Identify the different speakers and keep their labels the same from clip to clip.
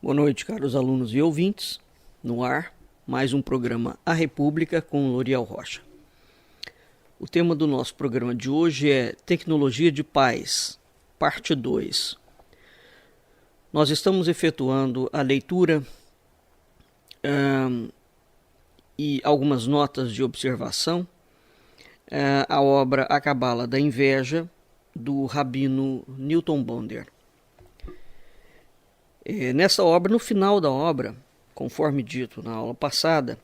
Speaker 1: Boa noite, caros alunos e ouvintes. No ar, mais um programa A República com Loriel Rocha. O tema do nosso programa de hoje é Tecnologia de Paz, parte 2. Nós estamos efetuando a leitura e algumas notas de observação à obra A Cabala da Inveja, do rabino Newton Bonder. Nessa obra, no final da obra, conforme dito na aula passada,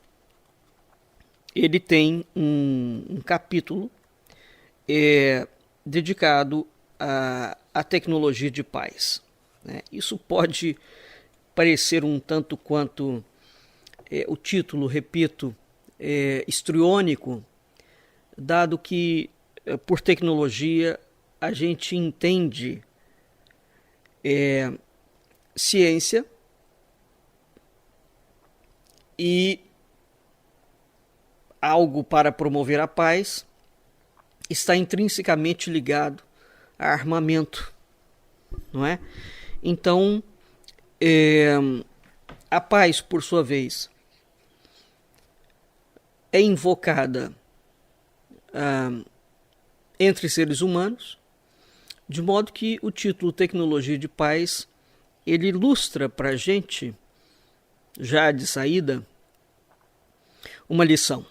Speaker 1: ele tem um capítulo dedicado à tecnologia de paz. Isso pode parecer um tanto quanto o título, repito, histriônico, dado que por tecnologia a gente entende ciência e algo para promover a paz está intrinsecamente ligado a armamento, não é? Então, a paz, por sua vez, é invocada entre seres humanos, de modo que o título Tecnologia de Paz ele ilustra para a gente, já de saída, uma lição.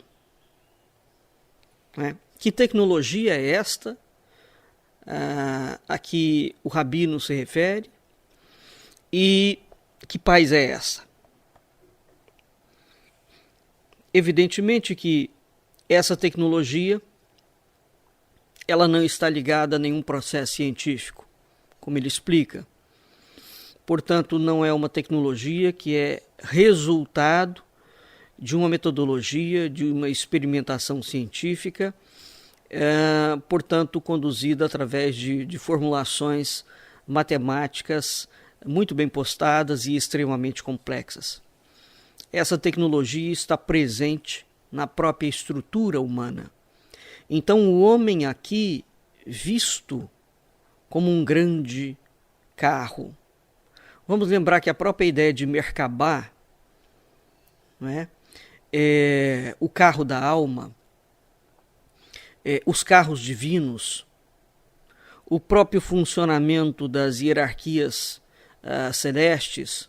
Speaker 1: Que tecnologia é esta a que o rabino se refere e que paz é essa? Evidentemente que essa tecnologia ela não está ligada a nenhum processo científico, como ele explica. Portanto, não é uma tecnologia que é resultado de uma metodologia, de uma experimentação científica, portanto, conduzida através de formulações matemáticas muito bem postadas e extremamente complexas. Essa tecnologia está presente na própria estrutura humana. Então, o homem aqui visto como um grande carro. Vamos lembrar que a própria ideia de Merkabah, o carro da alma, os carros divinos, o próprio funcionamento das hierarquias celestes,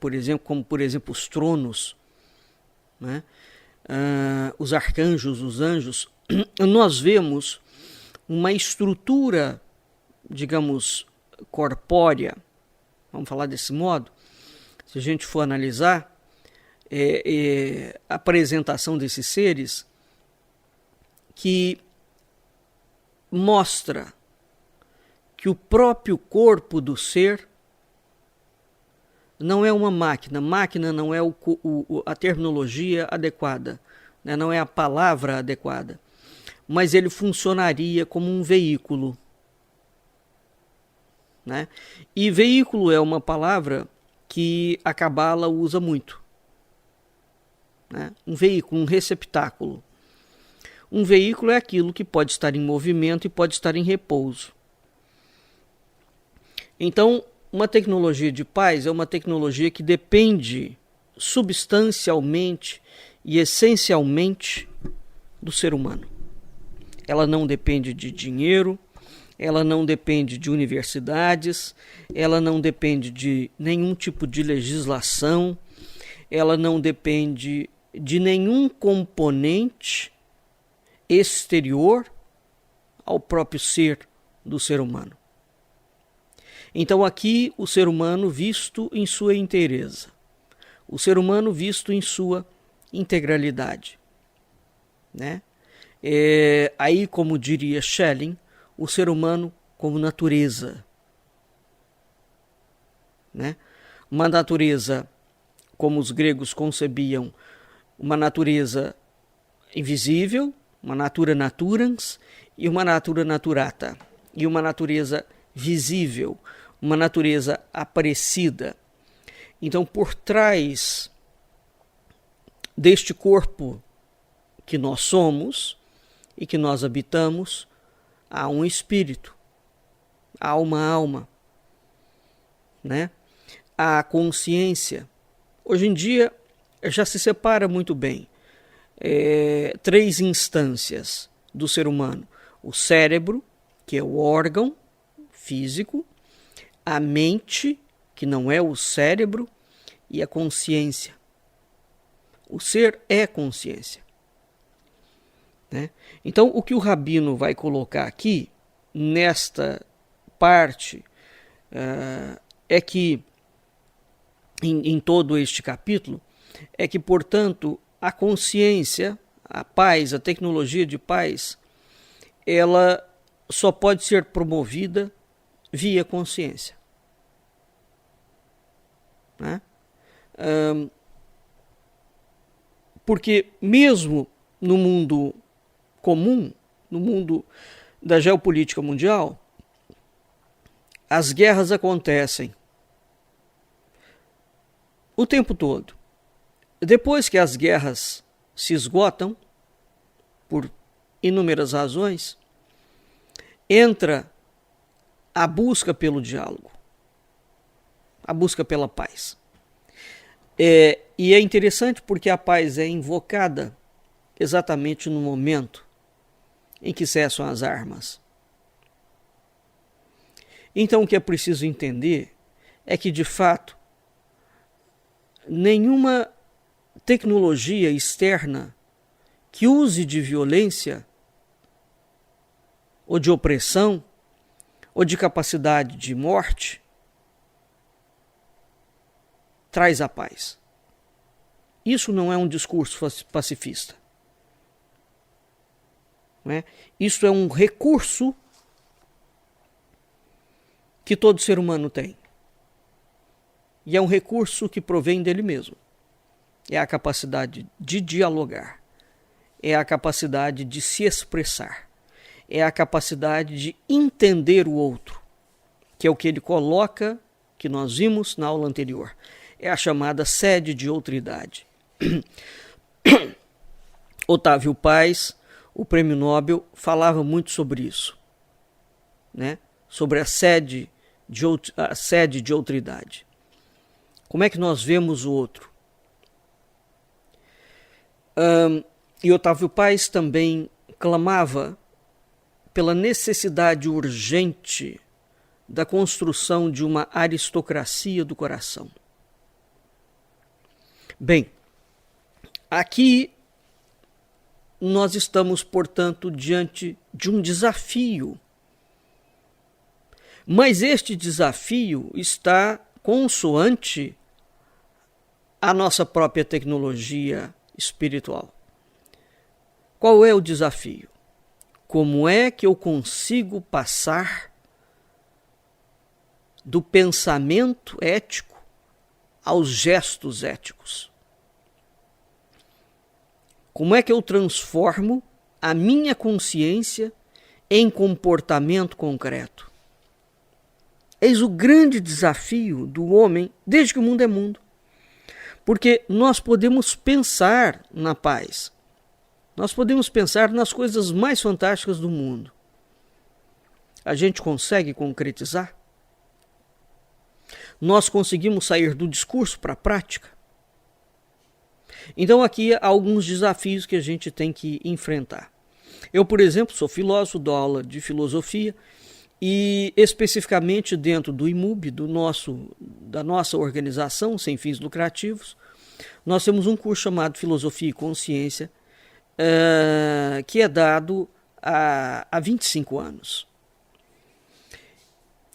Speaker 1: por exemplo, os tronos, os arcanjos, os anjos, nós vemos uma estrutura, digamos, corpórea. Vamos falar desse modo. Se a gente for analisar a apresentação desses seres, que mostra que o próprio corpo do ser não é uma máquina. Máquina não é a terminologia adequada, não é a palavra adequada, mas ele funcionaria como um veículo. E veículo é uma palavra que a Cabala usa muito. Um veículo, um receptáculo. Um veículo é aquilo que pode estar em movimento e pode estar em repouso. Então, uma tecnologia de paz é uma tecnologia que depende substancialmente e essencialmente do ser humano. Ela não depende de dinheiro, ela não depende de universidades, ela não depende de nenhum tipo de legislação, ela não depende de nenhum componente exterior ao próprio ser do ser humano. Então aqui o ser humano visto em sua inteireza, o ser humano visto em sua integralidade. Aí, como diria Schelling, o ser humano como natureza. Uma natureza, como os gregos concebiam, uma natureza invisível, uma natura naturans e uma natura naturata, e uma natureza visível, uma natureza aparecida. Então, por trás deste corpo que nós somos e que nós habitamos, há um espírito, há uma alma, né? a consciência, hoje em dia já se separa muito bem três instâncias do ser humano: o cérebro, que é o órgão físico, a mente, que não é o cérebro, e a consciência. O ser é consciência, né? Então, o que o Rabino vai colocar aqui, nesta parte, é que, em todo este capítulo, é que, portanto, a consciência, a paz, a tecnologia de paz, ela só pode ser promovida via consciência, né? Porque mesmo no mundo comum, no mundo da geopolítica mundial, as guerras acontecem o tempo todo. Depois que as guerras se esgotam, por inúmeras razões, entra a busca pelo diálogo, a busca pela paz. E é interessante porque a paz é invocada exatamente no momento em que cessam as armas. Então, o que é preciso entender é que, de fato, nenhuma tecnologia externa que use de violência ou de opressão ou de capacidade de morte traz a paz. Isso não é um discurso pacifista, não é? Isso é um recurso que todo ser humano tem. E é um recurso que provém dele mesmo. É a capacidade de dialogar. É a capacidade de se expressar. É a capacidade de entender o outro, que é o que ele coloca, que nós vimos na aula anterior. É a chamada sede de outridade. Otávio Paz, o prêmio Nobel, falava muito sobre isso, né? Sobre a sede de outridade. Como é que nós vemos o outro? E Otávio Paz também clamava pela necessidade urgente da construção de uma aristocracia do coração. Bem, aqui nós estamos, portanto, diante de um desafio. Mas este desafio está consoante a nossa própria tecnologia espiritual. Qual é o desafio? Como é que eu consigo passar do pensamento ético aos gestos éticos? Como é que eu transformo a minha consciência em comportamento concreto? Eis o grande desafio do homem desde que o mundo é mundo. Porque nós podemos pensar na paz. Nós podemos pensar nas coisas mais fantásticas do mundo. A gente consegue concretizar? Nós conseguimos sair do discurso para a prática? Então aqui há alguns desafios que a gente tem que enfrentar. Eu, por exemplo, sou filósofo, dou aula de filosofia e especificamente dentro do IMUB, da nossa organização sem fins lucrativos, nós temos um curso chamado Filosofia e Consciência, que é dado há 25 anos.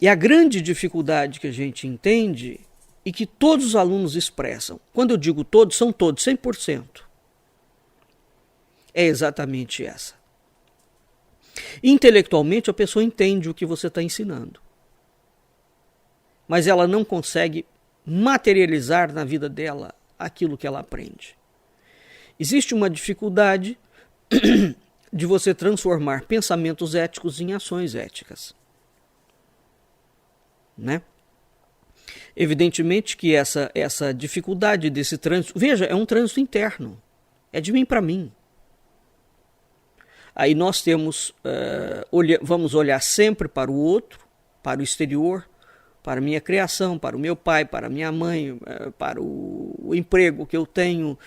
Speaker 1: E a grande dificuldade que a gente entende e que todos os alunos expressam, quando eu digo todos, são todos, 100%, é exatamente essa. Intelectualmente, a pessoa entende o que você está ensinando, mas ela não consegue materializar na vida dela aquilo que ela aprende. Existe uma dificuldade de você transformar pensamentos éticos em ações éticas, né? Evidentemente que essa dificuldade desse trânsito, veja, é um trânsito interno, é de mim para mim. Aí nós temos, vamos olhar sempre para o outro, para o exterior, para a minha criação, para o meu pai, para a minha mãe, para o emprego que eu tenho,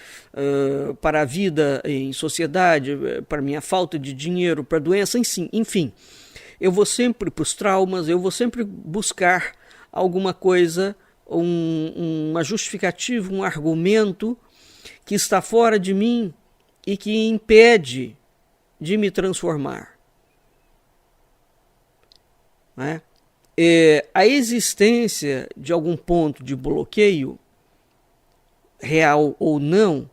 Speaker 1: para a vida em sociedade, para a minha falta de dinheiro, para a doença, enfim. Eu vou sempre para os traumas, eu vou sempre buscar alguma coisa, uma justificativa, um argumento que está fora de mim e que impede de me transformar. Né? A existência de algum ponto de bloqueio, real ou não,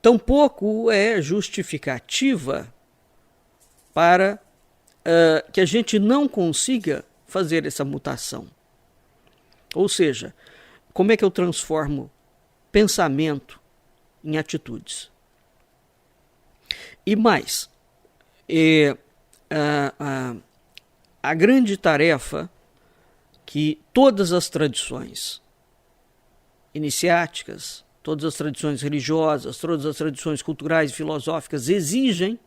Speaker 1: tampouco é justificativa para que a gente não consiga fazer essa mutação. Ou seja, como é que eu transformo pensamento em atitudes? E mais, a grande tarefa que todas as tradições iniciáticas, todas as tradições religiosas, todas as tradições culturais e filosóficas exigem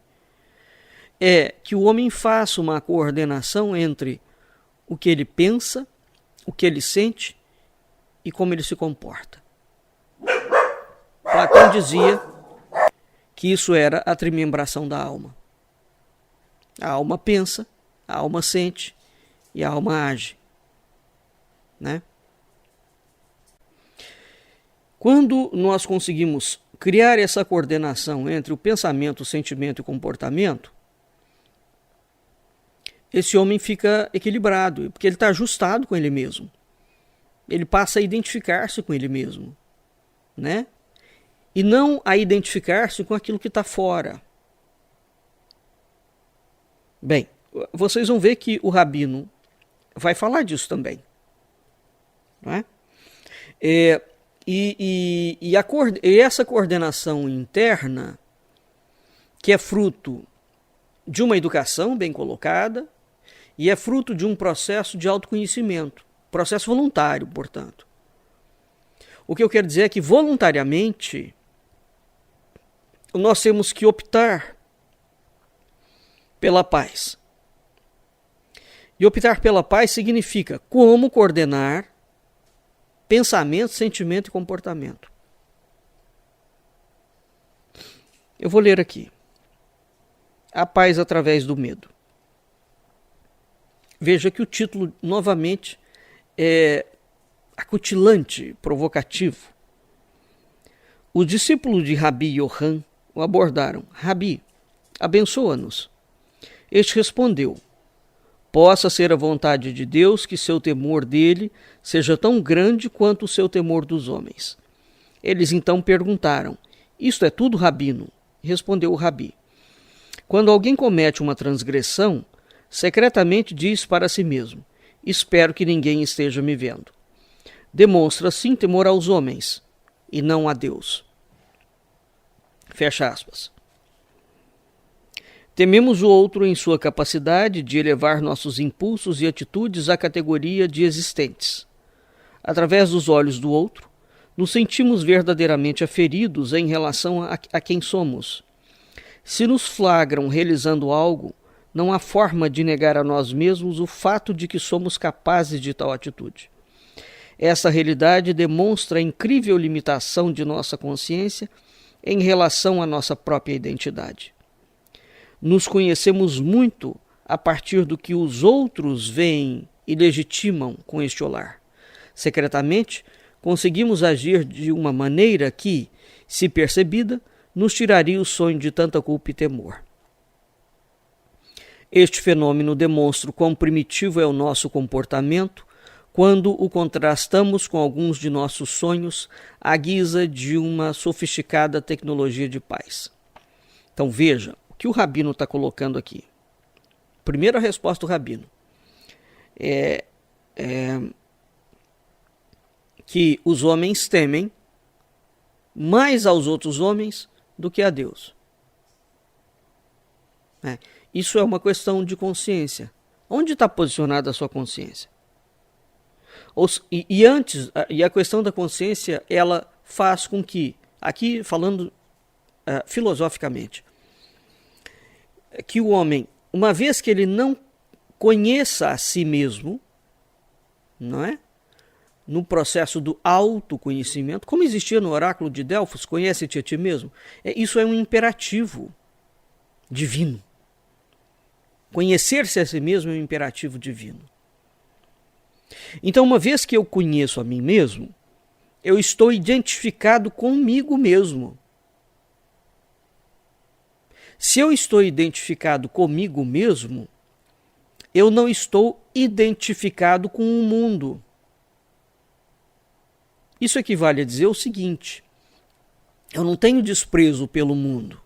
Speaker 1: é que o homem faça uma coordenação entre o que ele pensa, o que ele sente e como ele se comporta. Platão dizia que isso era a trimembração da alma. A alma pensa, a alma sente e a alma age. Né? Quando nós conseguimos criar essa coordenação entre o pensamento, o sentimento e o comportamento, esse homem fica equilibrado, porque ele está ajustado com ele mesmo. Ele passa a identificar-se com ele mesmo, né? E não a identificar-se com aquilo que está fora. Bem, vocês vão ver que o Rabino vai falar disso também. Não é? E essa coordenação interna, que é fruto de uma educação bem colocada, e é fruto de um processo de autoconhecimento, processo voluntário, portanto. O que eu quero dizer é que voluntariamente nós temos que optar pela paz. E optar pela paz significa como coordenar pensamento, sentimento e comportamento. Eu vou ler aqui. A paz através do medo. Veja que o título, novamente, é acutilante, provocativo. Os discípulos de Rabi Yohan o abordaram. Rabi, abençoa-nos. Este respondeu: possa ser a vontade de Deus que seu temor dele seja tão grande quanto o seu temor dos homens. Eles então perguntaram: isto é tudo, Rabino? Respondeu o Rabi: quando alguém comete uma transgressão, secretamente diz para si mesmo: espero que ninguém esteja me vendo. Demonstra assim temor aos homens e não a Deus. Fecha aspas. Tememos o outro em sua capacidade de elevar nossos impulsos e atitudes à categoria de existentes. Através dos olhos do outro, nos sentimos verdadeiramente aferidos em relação a quem somos. Se nos flagram realizando algo, não há forma de negar a nós mesmos o fato de que somos capazes de tal atitude. Essa realidade demonstra a incrível limitação de nossa consciência em relação à nossa própria identidade. Nos conhecemos muito a partir do que os outros veem e legitimam com este olhar. Secretamente, conseguimos agir de uma maneira que, se percebida, nos tiraria o sonho de tanta culpa e temor. Este fenômeno demonstra o quão primitivo é o nosso comportamento quando o contrastamos com alguns de nossos sonhos à guisa de uma sofisticada tecnologia de paz. Então veja o que o Rabino está colocando aqui. Primeira resposta do Rabino é que os homens temem mais aos outros homens do que a Deus. Isso é uma questão de consciência. Onde está posicionada a sua consciência? E a questão da consciência, ela faz com que, aqui falando filosoficamente, que o homem, uma vez que ele não conheça a si mesmo, não é? No processo do autoconhecimento, como existia no oráculo de Delfos, conhece-te a ti mesmo. Isso é um imperativo divino. Conhecer-se a si mesmo é um imperativo divino. Então, uma vez que eu conheço a mim mesmo, eu estou identificado comigo mesmo. Se eu estou identificado comigo mesmo, eu não estou identificado com o mundo. Isso equivale a dizer o seguinte: eu não tenho desprezo pelo mundo,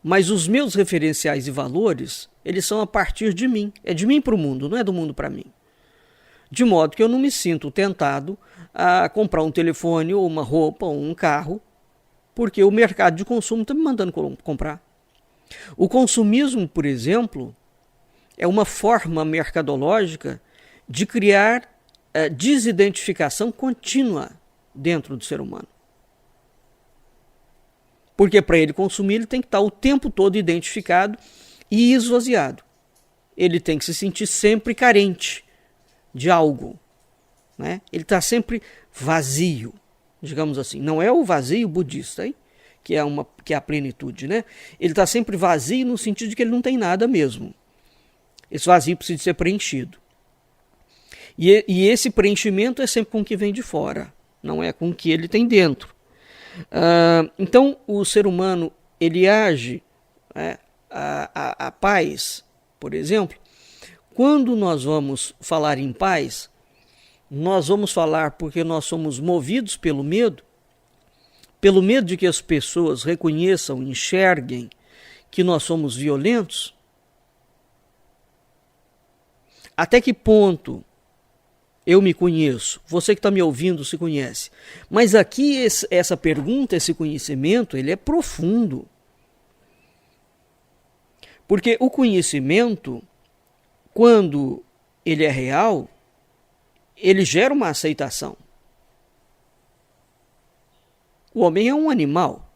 Speaker 1: mas os meus referenciais e valores, eles são a partir de mim. É de mim para o mundo, não é do mundo para mim. De modo que eu não me sinto tentado a comprar um telefone ou uma roupa ou um carro, porque o mercado de consumo está me mandando comprar. O consumismo, por exemplo, é uma forma mercadológica de criar desidentificação contínua dentro do ser humano. Porque para ele consumir, ele tem que estar o tempo todo identificado e esvaziado. Ele tem que se sentir sempre carente de algo, né? Ele está sempre vazio, digamos assim. Não é o vazio budista, hein? Que é a plenitude, né? Ele está sempre vazio no sentido de que ele não tem nada mesmo. Esse vazio precisa ser preenchido. E esse preenchimento é sempre com o que vem de fora, não é com o que ele tem dentro. Então, o ser humano, ele age, a paz, por exemplo. Quando nós vamos falar em paz, nós vamos falar porque nós somos movidos pelo medo de que as pessoas reconheçam, enxerguem que nós somos violentos. Até que ponto eu me conheço? Você que está me ouvindo se conhece. Mas aqui essa pergunta, esse conhecimento, ele é profundo. Porque o conhecimento, quando ele é real, ele gera uma aceitação. O homem é um animal,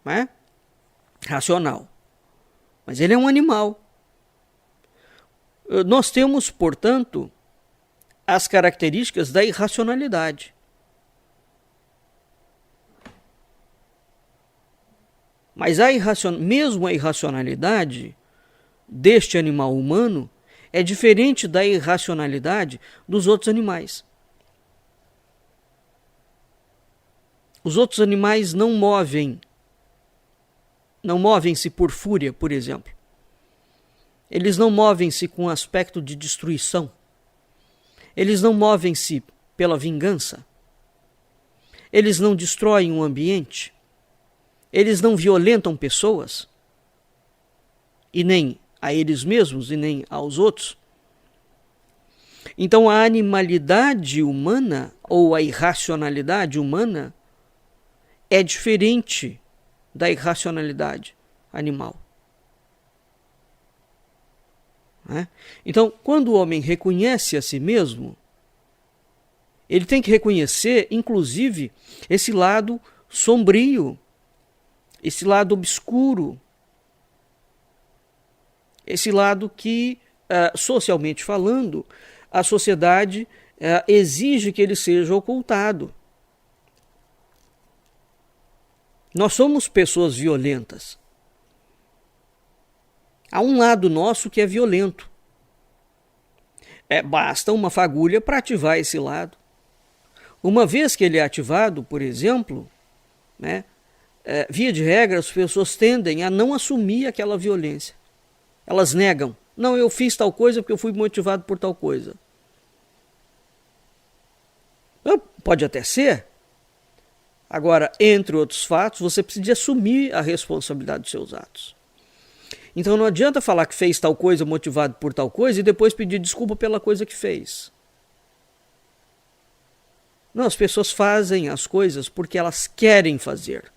Speaker 1: né? Racional. Mas ele é um animal. Nós temos, portanto, as características da irracionalidade. Mas mesmo a irracionalidade deste animal humano é diferente da irracionalidade dos outros animais. Os outros animais não movem-se por fúria, por exemplo. Eles não movem-se com aspecto de destruição. Eles não movem-se pela vingança. Eles não destroem o ambiente. Eles não violentam pessoas. E nem a eles mesmos e nem aos outros. Então a animalidade humana ou a irracionalidade humana é diferente da irracionalidade animal. Então, quando o homem reconhece a si mesmo, ele tem que reconhecer, inclusive, esse lado sombrio, esse lado obscuro, esse lado que, socialmente falando, a sociedade exige que ele seja ocultado. Nós somos pessoas violentas. Há um lado nosso que é violento. Basta uma fagulha para ativar esse lado. Uma vez que ele é ativado, por exemplo, via de regra, as pessoas tendem a não assumir aquela violência. Elas negam. Não, eu fiz tal coisa porque eu fui motivado por tal coisa. Pode até ser. Agora, entre outros fatos, você precisa assumir a responsabilidade dos seus atos. Então não adianta falar que fez tal coisa motivado por tal coisa e depois pedir desculpa pela coisa que fez. Não, as pessoas fazem as coisas porque elas querem fazer.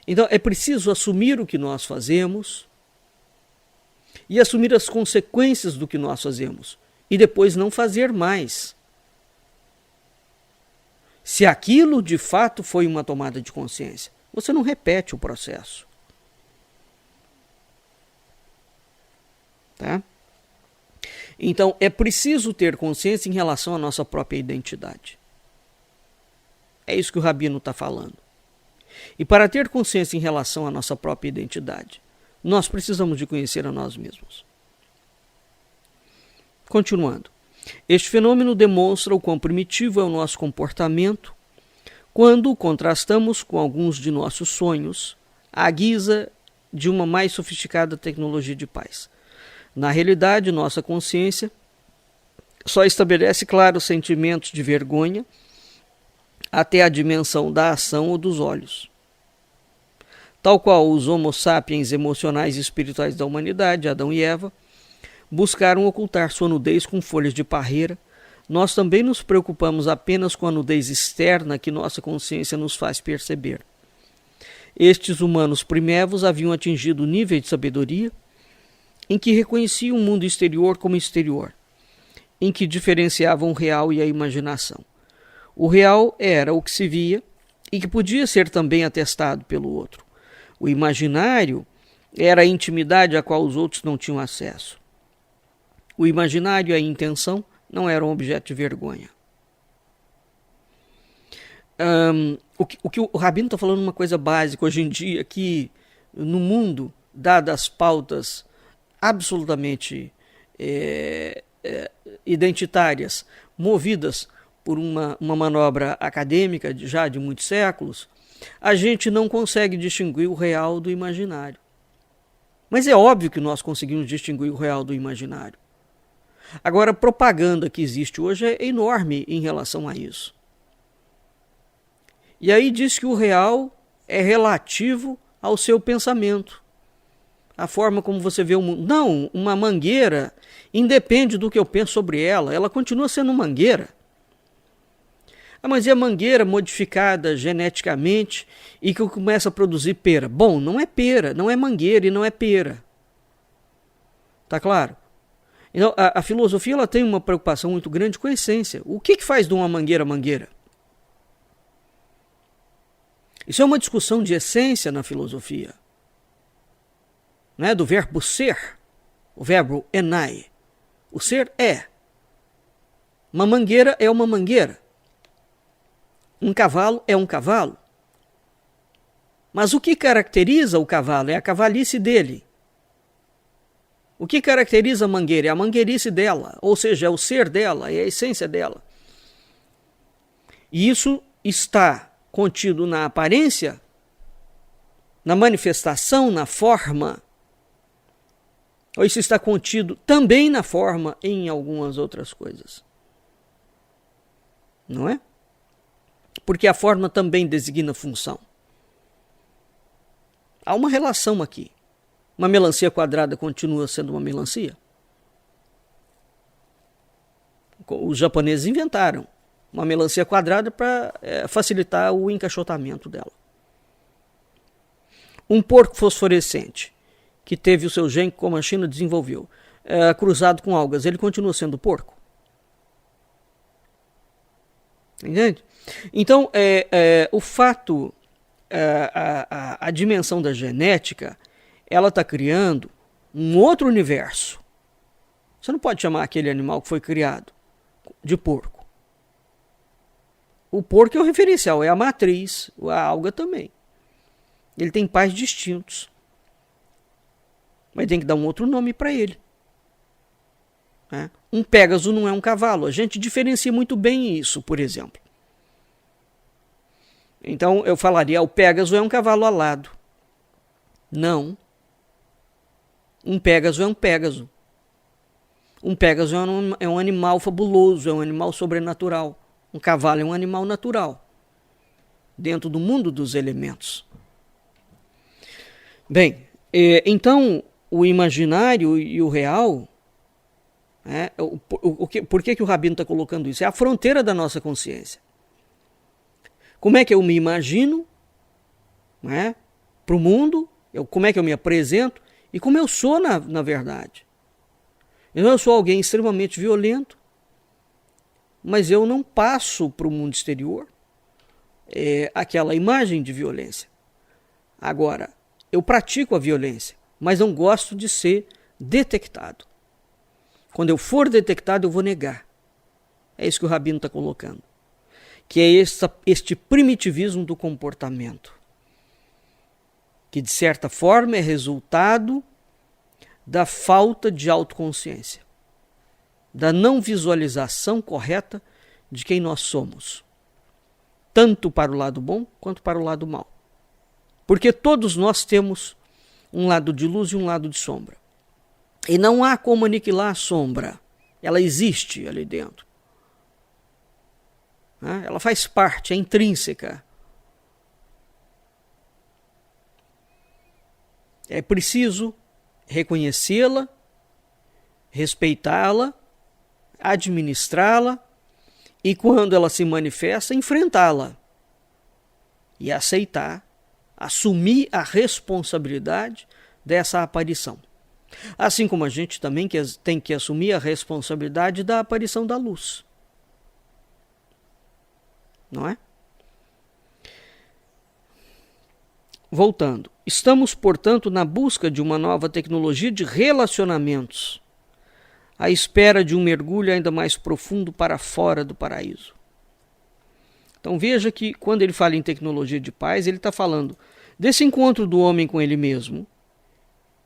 Speaker 1: Então é preciso assumir o que nós fazemos e assumir as consequências do que nós fazemos e depois não fazer mais. Se aquilo de fato foi uma tomada de consciência, você não repete o processo. Tá? Então, é preciso ter consciência em relação à nossa própria identidade. É isso que o Rabino está falando. E para ter consciência em relação à nossa própria identidade, nós precisamos de conhecer a nós mesmos. Continuando. Este fenômeno demonstra o quão primitivo é o nosso comportamento quando o contrastamos com alguns de nossos sonhos à guisa de uma mais sofisticada tecnologia de paz. Na realidade, nossa consciência só estabelece claros sentimentos de vergonha até a dimensão da ação ou dos olhos. Tal qual os homo sapiens emocionais e espirituais da humanidade, Adão e Eva, buscaram ocultar sua nudez com folhas de parreira, nós também nos preocupamos apenas com a nudez externa que nossa consciência nos faz perceber. Estes humanos primevos haviam atingido o nível de sabedoria em que reconheciam o mundo exterior como exterior, em que diferenciavam o real e a imaginação. O real era o que se via e que podia ser também atestado pelo outro. O imaginário era a intimidade a qual os outros não tinham acesso. O imaginário e a intenção não eram objeto de vergonha. O que o Rabino está falando uma coisa básica hoje em dia, que no mundo, dadas as pautas absolutamente identitárias, movidas por uma manobra acadêmica já de muitos séculos, a gente não consegue distinguir o real do imaginário. Mas é óbvio que nós conseguimos distinguir o real do imaginário. Agora, a propaganda que existe hoje é enorme em relação a isso. E aí diz que o real é relativo ao seu pensamento, a forma como você vê o mundo. Não, uma mangueira independe do que eu penso sobre ela, ela continua sendo mangueira. Mas é a mangueira modificada geneticamente e que começa a produzir pera. Bom, não é pera, não é mangueira e não é pera. Tá claro? Então, a filosofia ela tem uma preocupação muito grande com a essência. O que faz de uma mangueira mangueira? Isso é uma discussão de essência na filosofia. Né? Do verbo ser, o verbo enai. O ser é. Uma mangueira é uma mangueira. Um cavalo é um cavalo. Mas o que caracteriza o cavalo é a cavalice dele. O que caracteriza a mangueira é a mangueirice dela, ou seja, é o ser dela, é a essência dela. E isso está contido na aparência, na manifestação, na forma, ou isso está contido também na forma em algumas outras coisas. Não é? Porque a forma também designa função. Há uma relação aqui. Uma melancia quadrada continua sendo uma melancia? Os japoneses inventaram uma melancia quadrada para facilitar o encaixotamento dela. Um porco fosforescente, que teve o seu gene, como a China desenvolveu, cruzado com algas, ele continua sendo porco? Entende? Então, o fato, a dimensão da genética, ela está criando um outro universo. Você não pode chamar aquele animal que foi criado de porco. O porco é o referencial, é a matriz, a alga também. Ele tem pais distintos. Mas tem que dar um outro nome para ele. Um Pégaso não é um cavalo. A gente diferencia muito bem isso, por exemplo. Então eu falaria, o Pégaso é um cavalo alado. Não. Um Pégaso é um Pégaso. Um Pégaso é um animal fabuloso, é um animal sobrenatural. Um cavalo é um animal natural, dentro do mundo dos elementos. Bem, então o imaginário e o real, por que o Rabino está colocando isso? É a fronteira da nossa consciência. Como é que eu me imagino para o mundo, como é que eu me apresento e como eu sou na verdade. Eu sou alguém extremamente violento, mas eu não passo para o mundo exterior aquela imagem de violência. Agora, eu pratico a violência, mas não gosto de ser detectado. Quando eu for detectado, eu vou negar. É isso que o Rabino está colocando. Que é este primitivismo do comportamento. Que, de certa forma, é resultado da falta de autoconsciência. Da não visualização correta de quem nós somos. Tanto para o lado bom, quanto para o lado mau. Porque todos nós temos um lado de luz e um lado de sombra. E não há como aniquilar a sombra. Ela existe ali dentro. Ela faz parte, é intrínseca. É preciso reconhecê-la, respeitá-la, administrá-la e, quando ela se manifesta, enfrentá-la e aceitar, assumir a responsabilidade dessa aparição. Assim como a gente também tem que assumir a responsabilidade da aparição da luz. Não é? Voltando. Estamos, portanto, na busca de uma nova tecnologia de relacionamentos, à espera de um mergulho ainda mais profundo para fora do paraíso. Então veja que quando ele fala em tecnologia de paz, ele está falando desse encontro do homem com ele mesmo.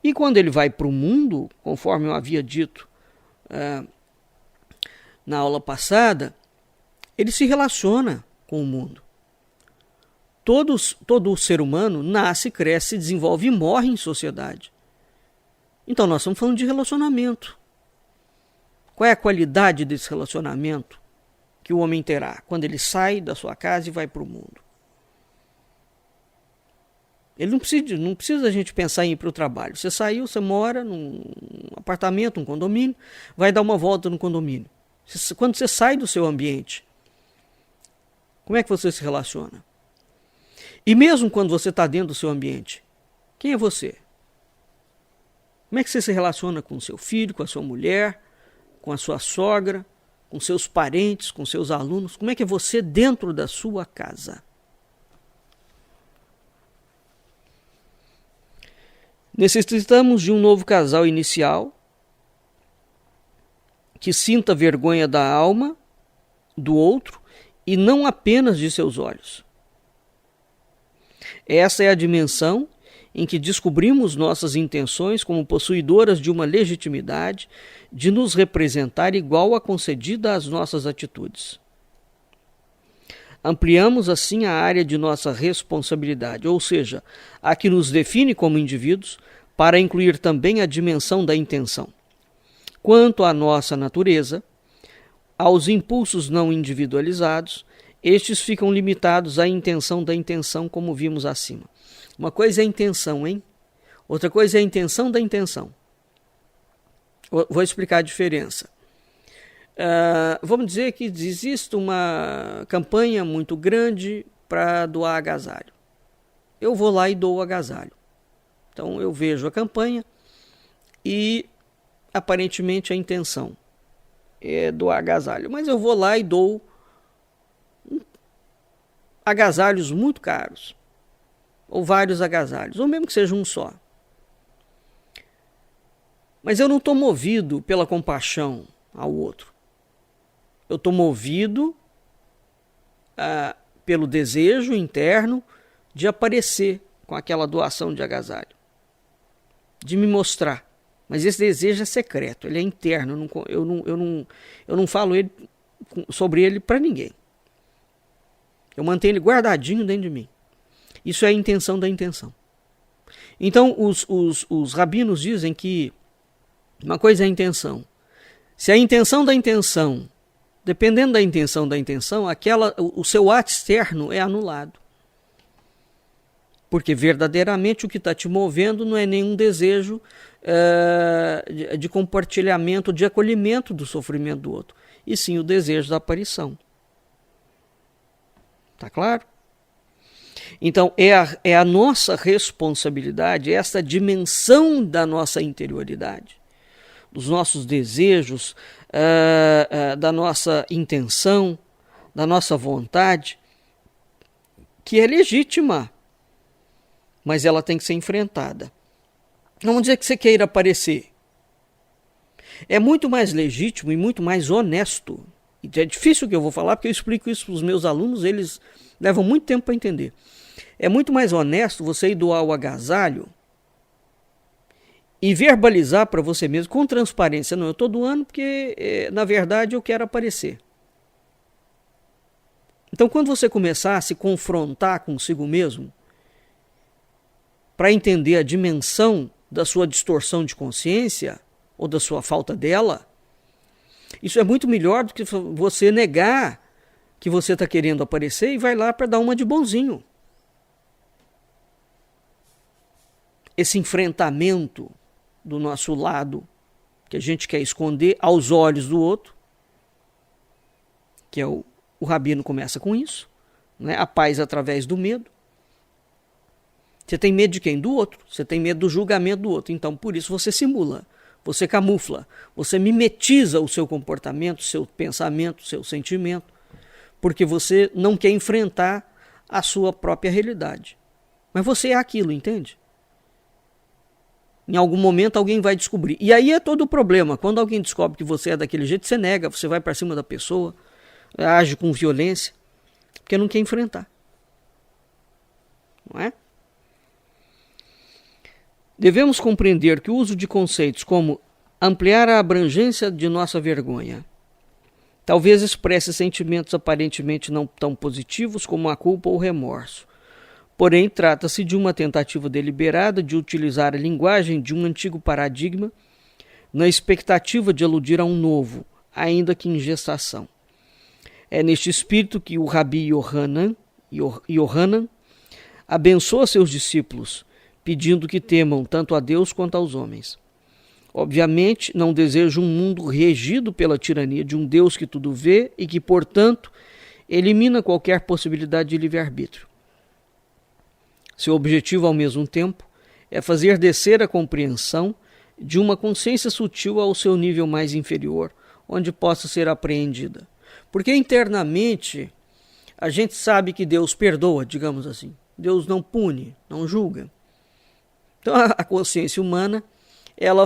Speaker 1: E quando ele vai para o mundo, conforme eu havia dito na aula passada, ele se relaciona com o mundo. Todo ser humano nasce, cresce, desenvolve e morre em sociedade. Então nós estamos falando de relacionamento. Qual é a qualidade desse relacionamento que o homem terá quando ele sai da sua casa e vai para o mundo? Ele não precisa a gente pensar em ir para o trabalho. Você saiu, você mora num apartamento, num condomínio, vai dar uma volta no condomínio. Quando você sai do seu ambiente, como é que você se relaciona? E mesmo quando você está dentro do seu ambiente, quem é você? Como é que você se relaciona com o seu filho, com a sua mulher, com a sua sogra, com seus parentes, com seus alunos? Como é que é você dentro da sua casa? Necessitamos de um novo casal inicial que sinta vergonha da alma do outro e não apenas de seus olhos. Essa é a dimensão em que descobrimos nossas intenções como possuidoras de uma legitimidade de nos representar igual à concedida às nossas atitudes. Ampliamos assim a área de nossa responsabilidade, ou seja, a que nos define como indivíduos, para incluir também a dimensão da intenção. Quanto à nossa natureza, aos impulsos não individualizados, estes ficam limitados à intenção da intenção, como vimos acima. Uma coisa é a intenção, hein? Outra coisa é a intenção da intenção. Vou explicar a diferença. Vamos dizer que existe uma campanha muito grande para doar agasalho. Eu vou lá e dou o agasalho. Então eu vejo a campanha e aparentemente a intenção é doar agasalho. Mas eu vou lá e dou agasalhos muito caros. Ou vários agasalhos, ou mesmo que seja um só. Mas eu não estou movido pela compaixão ao outro. Eu estou movido pelo desejo interno de aparecer com aquela doação de agasalho. De me mostrar. Mas esse desejo é secreto, ele é interno. Eu não falo sobre ele para ninguém. Eu mantenho ele guardadinho dentro de mim. Isso é a intenção da intenção. Então, os rabinos dizem que uma coisa é a intenção. Se a intenção da intenção, dependendo da intenção, o seu ato externo é anulado. Porque verdadeiramente o que está te movendo não é nenhum desejo de compartilhamento, de acolhimento do sofrimento do outro, e sim o desejo da aparição. Está claro? Então, é a nossa responsabilidade, essa dimensão da nossa interioridade, dos nossos desejos, da nossa intenção, da nossa vontade, que é legítima, mas ela tem que ser enfrentada. Não vamos dizer que você queira aparecer, É muito mais legítimo e muito mais honesto. E é difícil o que eu vou falar, porque eu explico isso para os meus alunos, eles levam muito tempo para entender. É muito mais honesto você ir doar o agasalho e verbalizar para você mesmo com transparência. Não, eu estou doando porque, na verdade, eu quero aparecer. Então, quando você começar a se confrontar consigo mesmo, para entender a dimensão da sua distorção de consciência, ou da sua falta dela, isso é muito melhor do que você negar que você está querendo aparecer e vai lá para dar uma de bonzinho. Esse enfrentamento do nosso lado, que a gente quer esconder aos olhos do outro, que é o Rabino começa com isso, né? A paz através do medo. Você tem medo de quem? Do outro. Você tem medo do julgamento do outro. Então, por isso você simula, você camufla, você mimetiza o seu comportamento, seu pensamento, seu sentimento, porque você não quer enfrentar a sua própria realidade. Mas você é aquilo, entende? Em algum momento alguém vai descobrir. E aí é todo o problema. Quando alguém descobre que você é daquele jeito, você nega, você vai para cima da pessoa, age com violência, porque não quer enfrentar. Não é? Devemos compreender que o uso de conceitos como ampliar a abrangência de nossa vergonha talvez expresse sentimentos aparentemente não tão positivos como a culpa ou o remorso. Porém, trata-se de uma tentativa deliberada de utilizar a linguagem de um antigo paradigma na expectativa de aludir a um novo, ainda que em gestação. É neste espírito que o Rabi Yohanan abençoa seus discípulos, pedindo que temam tanto a Deus quanto aos homens. Obviamente, não deseja um mundo regido pela tirania de um Deus que tudo vê e que, portanto, elimina qualquer possibilidade de livre-arbítrio. Seu objetivo, ao mesmo tempo, é fazer descer a compreensão de uma consciência sutil ao seu nível mais inferior, onde possa ser apreendida. Porque internamente a gente sabe que Deus perdoa, digamos assim. Deus não pune, não julga. Então a consciência humana, ela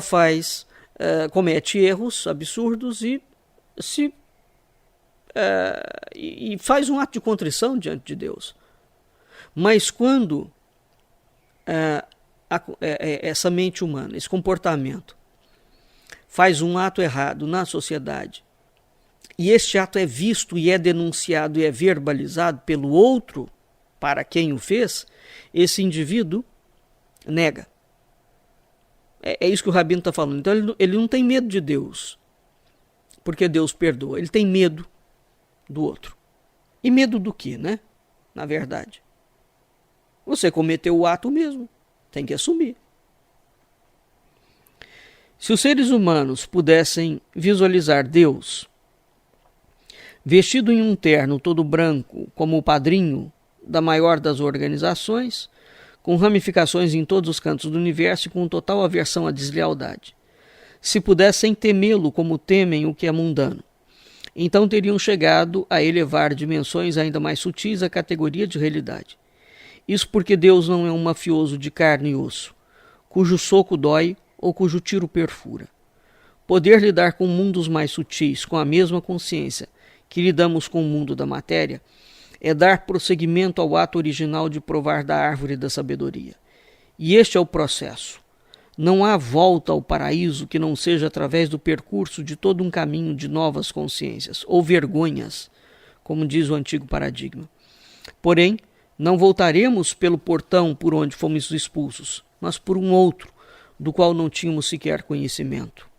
Speaker 1: comete erros absurdos e faz um ato de contrição diante de Deus. Mas quando essa mente humana, esse comportamento, faz um ato errado na sociedade, e este ato é visto e é denunciado e é verbalizado pelo outro para quem o fez, esse indivíduo nega. É isso que o Rabino está falando. Então ele não tem medo de Deus, porque Deus perdoa. Ele tem medo do outro. E medo do quê, né? Na verdade, você cometeu o ato mesmo, tem que assumir. Se os seres humanos pudessem visualizar Deus vestido em um terno todo branco, como o padrinho da maior das organizações, com ramificações em todos os cantos do universo e com total aversão à deslealdade. Se pudessem temê-lo como temem o que é mundano, então teriam chegado a elevar dimensões ainda mais sutis à categoria de realidade. Isso porque Deus não é um mafioso de carne e osso, cujo soco dói ou cujo tiro perfura. Poder lidar com mundos mais sutis com a mesma consciência que lidamos com o mundo da matéria é dar prosseguimento ao ato original de provar da árvore da sabedoria. E este é o processo. Não há volta ao paraíso que não seja através do percurso de todo um caminho de novas consciências, ou vergonhas, como diz o antigo paradigma. Porém, não voltaremos pelo portão por onde fomos expulsos, mas por um outro, do qual não tínhamos sequer conhecimento.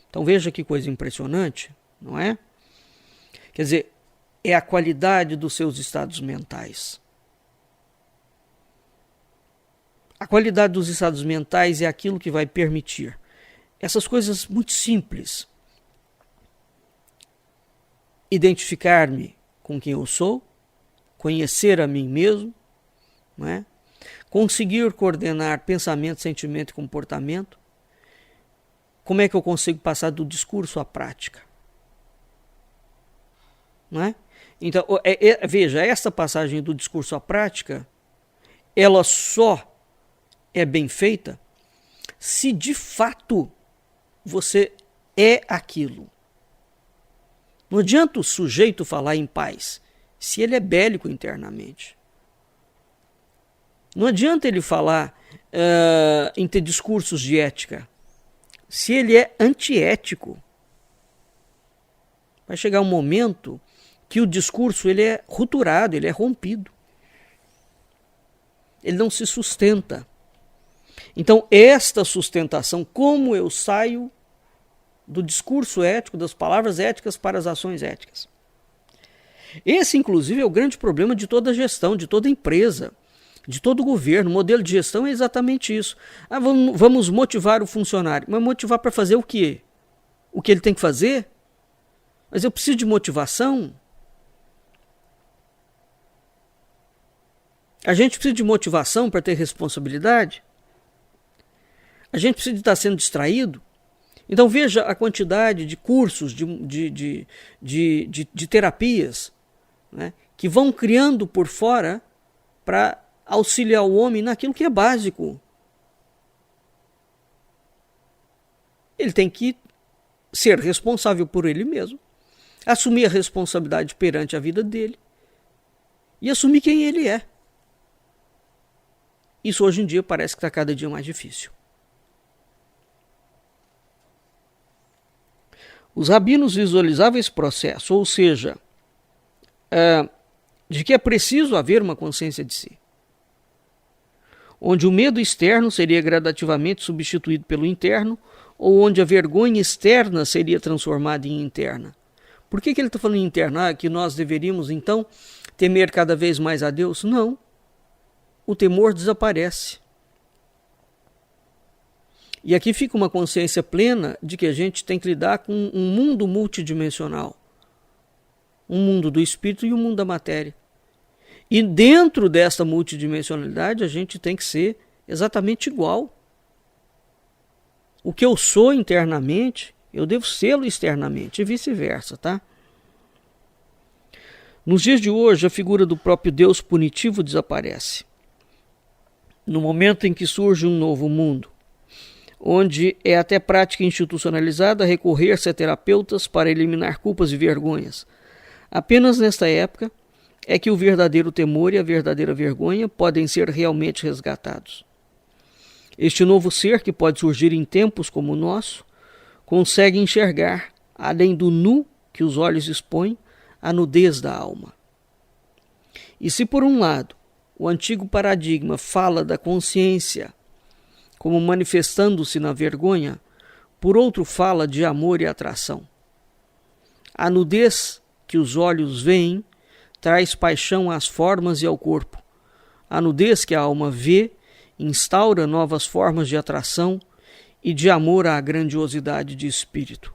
Speaker 1: Então veja que coisa impressionante, não é? Quer dizer, é a qualidade dos seus estados mentais. A qualidade dos estados mentais é aquilo que vai permitir essas coisas muito simples. Identificar-me com quem eu sou, conhecer a mim mesmo, não é? Conseguir coordenar pensamento, sentimento e comportamento. Como é que eu consigo passar do discurso à prática? Não é? Então, veja, essa passagem do discurso à prática, ela só é bem feita se de fato você é aquilo. Não adianta o sujeito falar em paz se ele é bélico internamente. Não adianta ele falar em ter discursos de ética se ele é antiético. Vai chegar um momento que o discurso ele é rupturado, ele é rompido. Ele não se sustenta. Então, esta sustentação, como eu saio do discurso ético, das palavras éticas para as ações éticas? Esse, inclusive, é o grande problema de toda gestão, de toda empresa, de todo governo. O modelo de gestão é exatamente isso. Vamos motivar o funcionário. Mas motivar para fazer o quê? O que ele tem que fazer? Mas eu preciso de motivação? A gente precisa de motivação para ter responsabilidade? A gente precisa de estar sendo distraído? Então veja a quantidade de cursos, de terapias, né, que vão criando por fora para auxiliar o homem naquilo que é básico. Ele tem que ser responsável por ele mesmo, assumir a responsabilidade perante a vida dele e assumir quem ele é. Isso hoje em dia parece que está cada dia mais difícil. Os rabinos visualizavam esse processo, ou seja, de que é preciso haver uma consciência de si, onde o medo externo seria gradativamente substituído pelo interno, ou onde a vergonha externa seria transformada em interna. Por que ele está falando em interna? Que nós deveríamos, então, temer cada vez mais a Deus? Não. O temor desaparece. E aqui fica uma consciência plena de que a gente tem que lidar com um mundo multidimensional. Um mundo do espírito e um mundo da matéria. E dentro dessa multidimensionalidade a gente tem que ser exatamente igual. O que eu sou internamente, eu devo sê-lo externamente e vice-versa, tá? Nos dias de hoje, a figura do próprio Deus punitivo desaparece. No momento em que surge um novo mundo, onde é até prática institucionalizada recorrer-se a terapeutas para eliminar culpas e vergonhas. Apenas nesta época é que o verdadeiro temor e a verdadeira vergonha podem ser realmente resgatados. Este novo ser, que pode surgir em tempos como o nosso, consegue enxergar, além do nu que os olhos expõem, a nudez da alma. E se por um lado o antigo paradigma fala da consciência como manifestando-se na vergonha, por outro fala de amor e atração. A nudez que os olhos veem traz paixão às formas e ao corpo. A nudez que a alma vê instaura novas formas de atração e de amor à grandiosidade de espírito.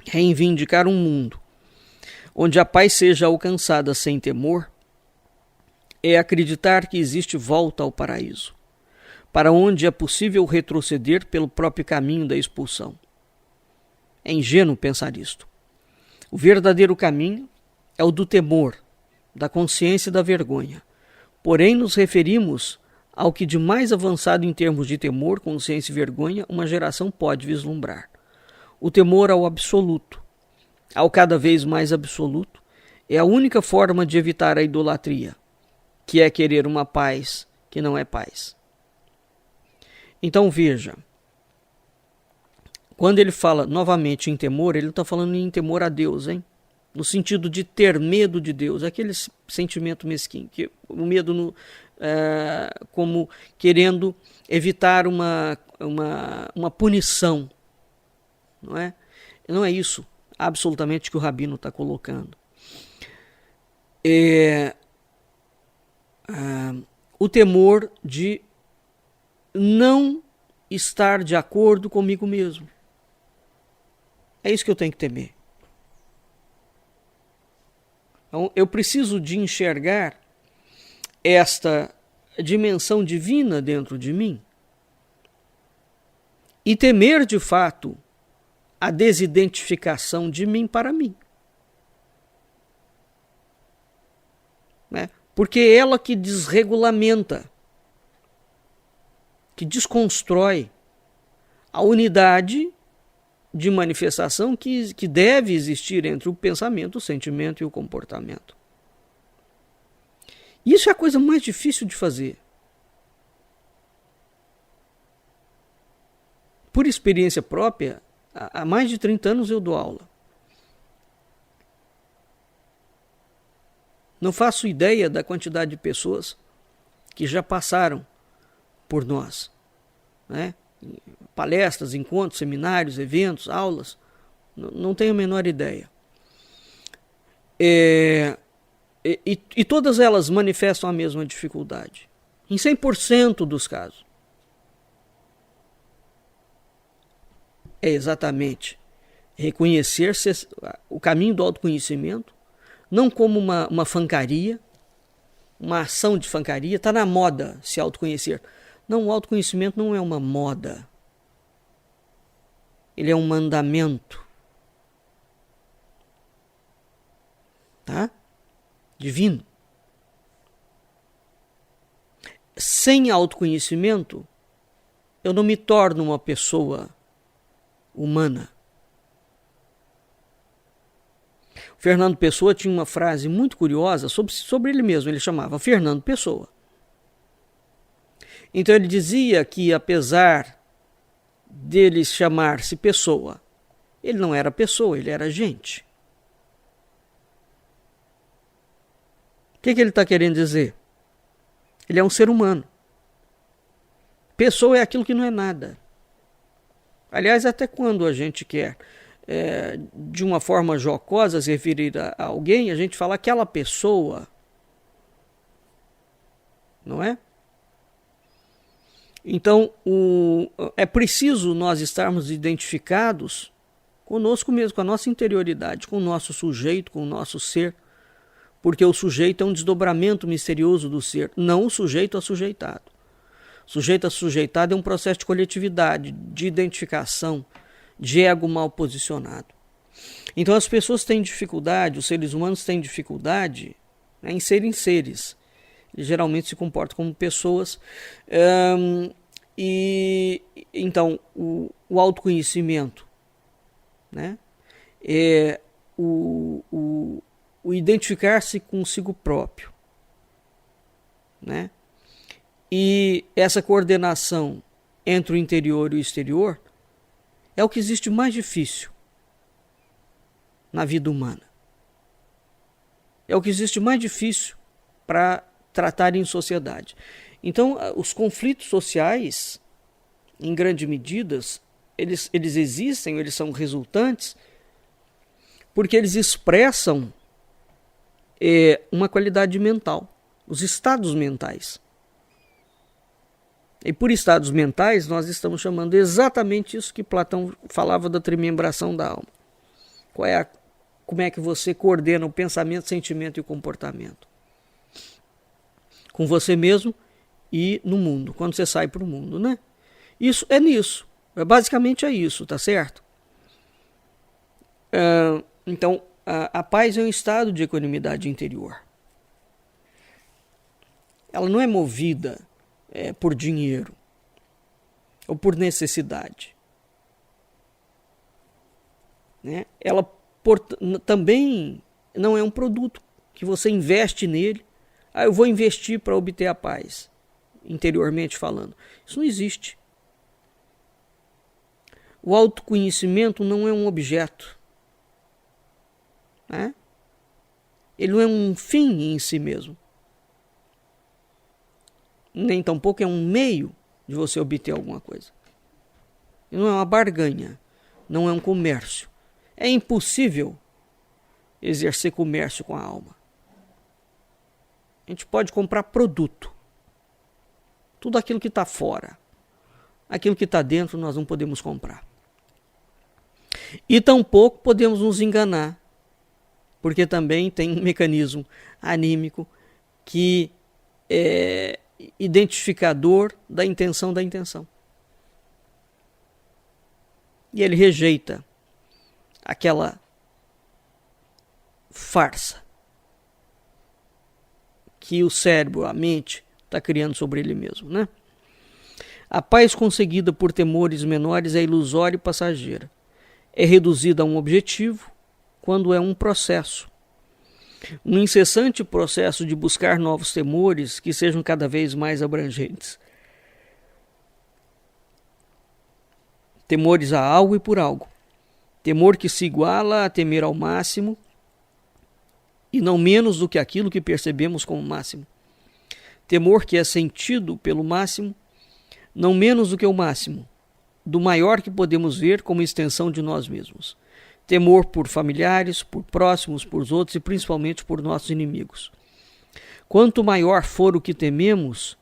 Speaker 1: Reivindicar um mundo onde a paz seja alcançada sem temor é acreditar que existe volta ao paraíso, para onde é possível retroceder pelo próprio caminho da expulsão. É ingênuo pensar isto. O verdadeiro caminho é o do temor, da consciência e da vergonha. Porém, nos referimos ao que de mais avançado em termos de temor, consciência e vergonha uma geração pode vislumbrar. O temor ao absoluto, ao cada vez mais absoluto, é a única forma de evitar a idolatria, que é querer uma paz que não é paz. Então veja, quando ele fala novamente em temor, ele não está falando em temor a Deus, hein? No sentido de ter medo de Deus, aquele sentimento mesquinho, que o medo como querendo evitar uma punição, não é? Não é isso absolutamente que o Rabino está colocando. O temor de não estar de acordo comigo mesmo. É isso que eu tenho que temer. Então, eu preciso de enxergar esta dimensão divina dentro de mim e temer de fato a desidentificação de mim para mim. Né? Porque é ela que desregulamenta, que desconstrói a unidade de manifestação que deve existir entre o pensamento, o sentimento e o comportamento. Isso é a coisa mais difícil de fazer. Por experiência própria, há mais de 30 anos eu dou aula. Não faço ideia da quantidade de pessoas que já passaram por nós, né? Palestras, encontros, seminários, eventos, aulas, não tenho a menor ideia. E todas elas manifestam a mesma dificuldade, em 100% dos casos. É exatamente reconhecer o caminho do autoconhecimento, não como uma fancaria, uma ação de fancaria. Está na moda se autoconhecer. Não, o autoconhecimento não é uma moda. Ele é um mandamento. Tá? Divino. Sem autoconhecimento, eu não me torno uma pessoa humana. O Fernando Pessoa tinha uma frase muito curiosa sobre ele mesmo. Ele chamava Fernando Pessoa. Então ele dizia que, apesar dele chamar-se pessoa, ele não era pessoa, ele era gente. O que ele está querendo dizer? Ele é um ser humano. Pessoa é aquilo que não é nada. Aliás, até quando a gente quer, de uma forma jocosa, se referir a alguém, a gente fala aquela pessoa. Não é? Então, é preciso nós estarmos identificados conosco mesmo, com a nossa interioridade, com o nosso sujeito, com o nosso ser, porque o sujeito é um desdobramento misterioso do ser, não o sujeito assujeitado. Sujeito assujeitado é um processo de coletividade, de identificação, de ego mal posicionado. Então as pessoas têm dificuldade, os seres humanos têm dificuldade, né, em serem seres. Eles geralmente se comportam como pessoas. Então o autoconhecimento, né, é o identificar-se consigo próprio, né? E essa coordenação entre o interior e o exterior é o que existe mais difícil na vida humana. É o que existe mais difícil para tratar em sociedade. Então, os conflitos sociais, em grande medida, eles existem, eles são resultantes, porque eles expressam uma qualidade mental, os estados mentais. E por estados mentais, nós estamos chamando exatamente isso que Platão falava da trimembração da alma. Como é que você coordena o pensamento, sentimento e o comportamento? Com você mesmo e no mundo, quando você sai para o mundo, né? Isso é nisso. Basicamente é isso, tá certo? Então, a paz é um estado de equanimidade interior. Ela não é movida por dinheiro ou por necessidade, né? Ela também não é um produto que você investe nele. Eu vou investir para obter a paz, interiormente falando. Isso não existe. O autoconhecimento não é um objeto, né? Ele não é um fim em si mesmo, nem tampouco é um meio de você obter alguma coisa. Não é uma barganha, não é um comércio. É impossível exercer comércio com a alma. A gente pode comprar produto. Tudo aquilo que está fora. Aquilo que está dentro nós não podemos comprar. E tampouco podemos nos enganar, porque também tem um mecanismo anímico que é identificador da intenção da intenção. E ele rejeita aquela farsa que o cérebro, a mente, está criando sobre ele mesmo, né? A paz conseguida por temores menores é ilusória e passageira. É reduzida a um objetivo quando é um processo. Um incessante processo de buscar novos temores que sejam cada vez mais abrangentes. Temores a algo e por algo. Temor que se iguala a temer ao máximo e não menos do que aquilo que percebemos como máximo. Temor que é sentido pelo máximo, não menos do que o máximo, do maior que podemos ver como extensão de nós mesmos. Temor por familiares, por próximos, por outros e principalmente por nossos inimigos. Quanto maior for o que tememos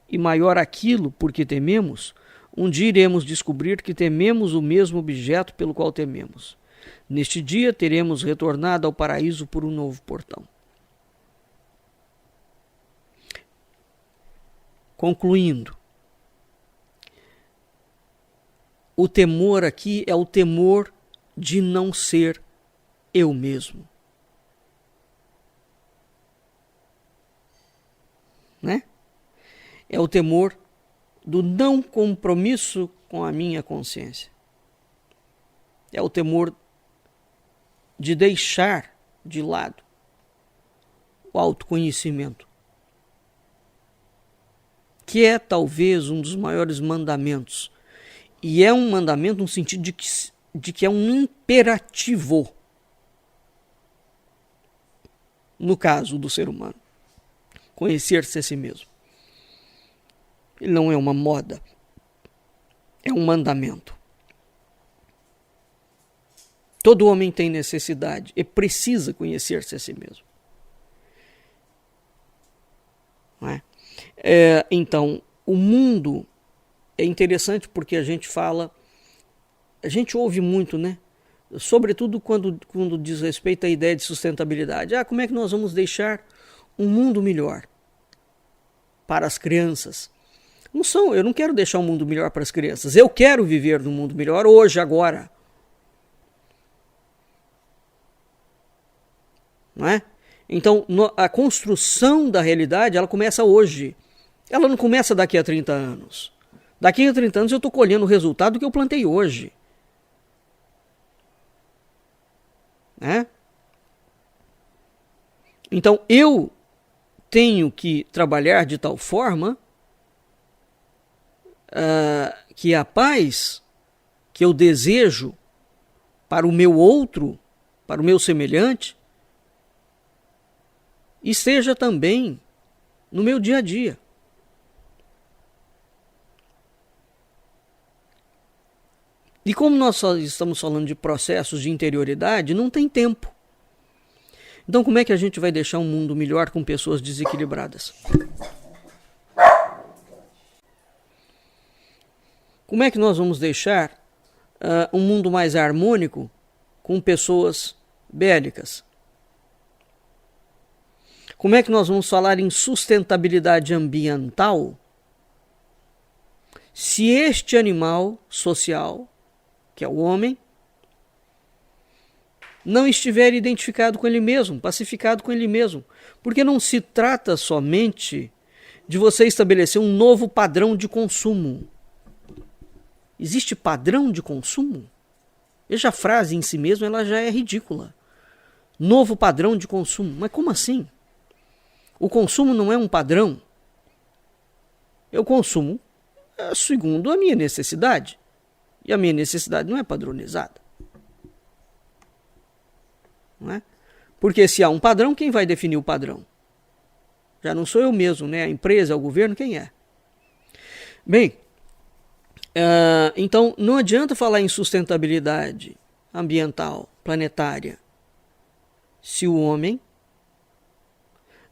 Speaker 1: e maior aquilo por que tememos, um dia iremos descobrir que tememos o mesmo objeto pelo qual tememos. Neste dia teremos retornado ao paraíso por um novo portão. Concluindo, o temor aqui é o temor de não ser eu mesmo. Né? É o temor do não compromisso com a minha consciência. É o temor de deixar de lado o autoconhecimento, que é talvez um dos maiores mandamentos. E é um mandamento no sentido de que é um imperativo, no caso do ser humano. Conhecer-se a si mesmo. Ele não é uma moda, é um mandamento. Todo homem tem necessidade e precisa conhecer-se a si mesmo. Não é? Então, o mundo é interessante porque a gente ouve muito, né? Sobretudo quando diz respeito à ideia de sustentabilidade. Como é que nós vamos deixar um mundo melhor para as crianças? Eu não quero deixar um mundo melhor para as crianças. Eu quero viver num mundo melhor hoje, agora. Não é? Então, a construção da realidade, ela começa hoje. Ela não começa daqui a 30 anos. Daqui a 30 anos eu estou colhendo o resultado do que eu plantei hoje. Né? Então, eu tenho que trabalhar de tal forma que a paz que eu desejo para o meu outro, para o meu semelhante, esteja também no meu dia a dia. E como nós só estamos falando de processos de interioridade, não tem tempo. Então como é que a gente vai deixar um mundo melhor com pessoas desequilibradas? Como é que nós vamos deixar um mundo mais harmônico com pessoas bélicas? Como é que nós vamos falar em sustentabilidade ambiental se este animal social, que é o homem, não estiver identificado com ele mesmo, pacificado com ele mesmo? Porque não se trata somente de você estabelecer um novo padrão de consumo. Existe padrão de consumo? Veja, a frase em si mesma ela já é ridícula. Novo padrão de consumo. Mas como assim? O consumo não é um padrão. Eu consumo segundo a minha necessidade. E a minha necessidade não é padronizada. Não é? Porque se há um padrão, quem vai definir o padrão? Já não sou eu mesmo, né? A empresa, o governo, quem é? Bem, então não adianta falar em sustentabilidade ambiental, planetária, se o homem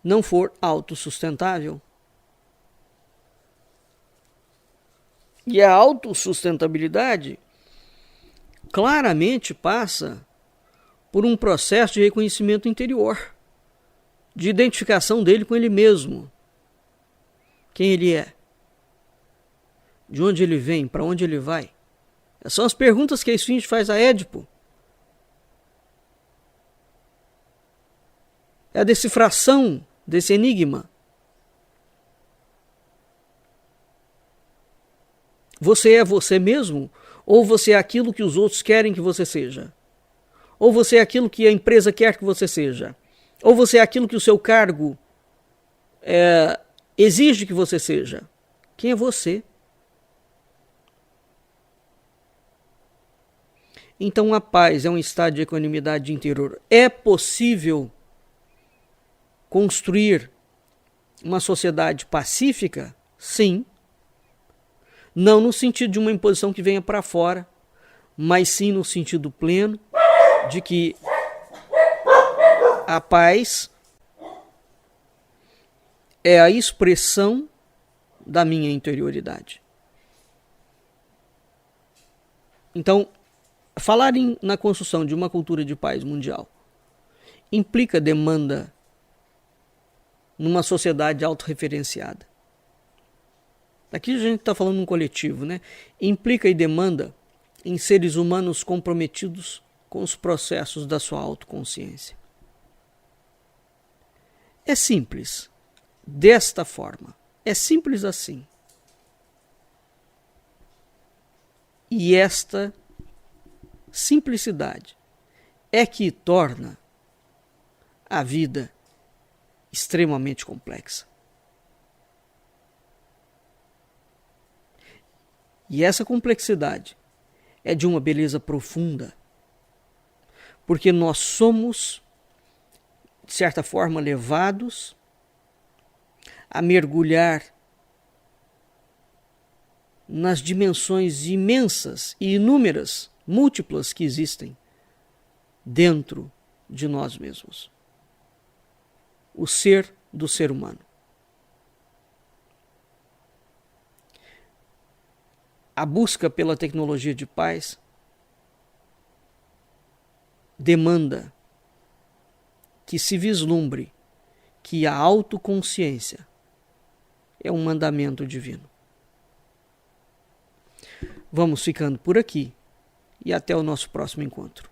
Speaker 1: não for autossustentável. E a autossustentabilidade claramente passa por um processo de reconhecimento interior, de identificação dele com ele mesmo. Quem ele é? De onde ele vem? Para onde ele vai? Essas são as perguntas que a Esfinge faz a Édipo. É a decifração desse enigma. Você é você mesmo? Ou você é aquilo que os outros querem que você seja? Ou você é aquilo que a empresa quer que você seja? Ou você é aquilo que o seu cargo exige que você seja? Quem é você? Então a paz é um estado de equanimidade interior. É possível construir uma sociedade pacífica? Sim. Não no sentido de uma imposição que venha para fora, mas sim no sentido pleno de que a paz é a expressão da minha interioridade. Então, falar na construção de uma cultura de paz mundial implica demanda numa sociedade autorreferenciada. Aqui a gente está falando num coletivo, né? Implica e demanda em seres humanos comprometidos com os processos da sua autoconsciência. É simples, desta forma. É simples assim. E esta simplicidade é que torna a vida extremamente complexa. E essa complexidade é de uma beleza profunda, porque nós somos, de certa forma, levados a mergulhar nas dimensões imensas e inúmeras, múltiplas que existem dentro de nós mesmos. O ser do ser humano. A busca pela tecnologia de paz demanda que se vislumbre que a autoconsciência é um mandamento divino. Vamos ficando por aqui e até o nosso próximo encontro.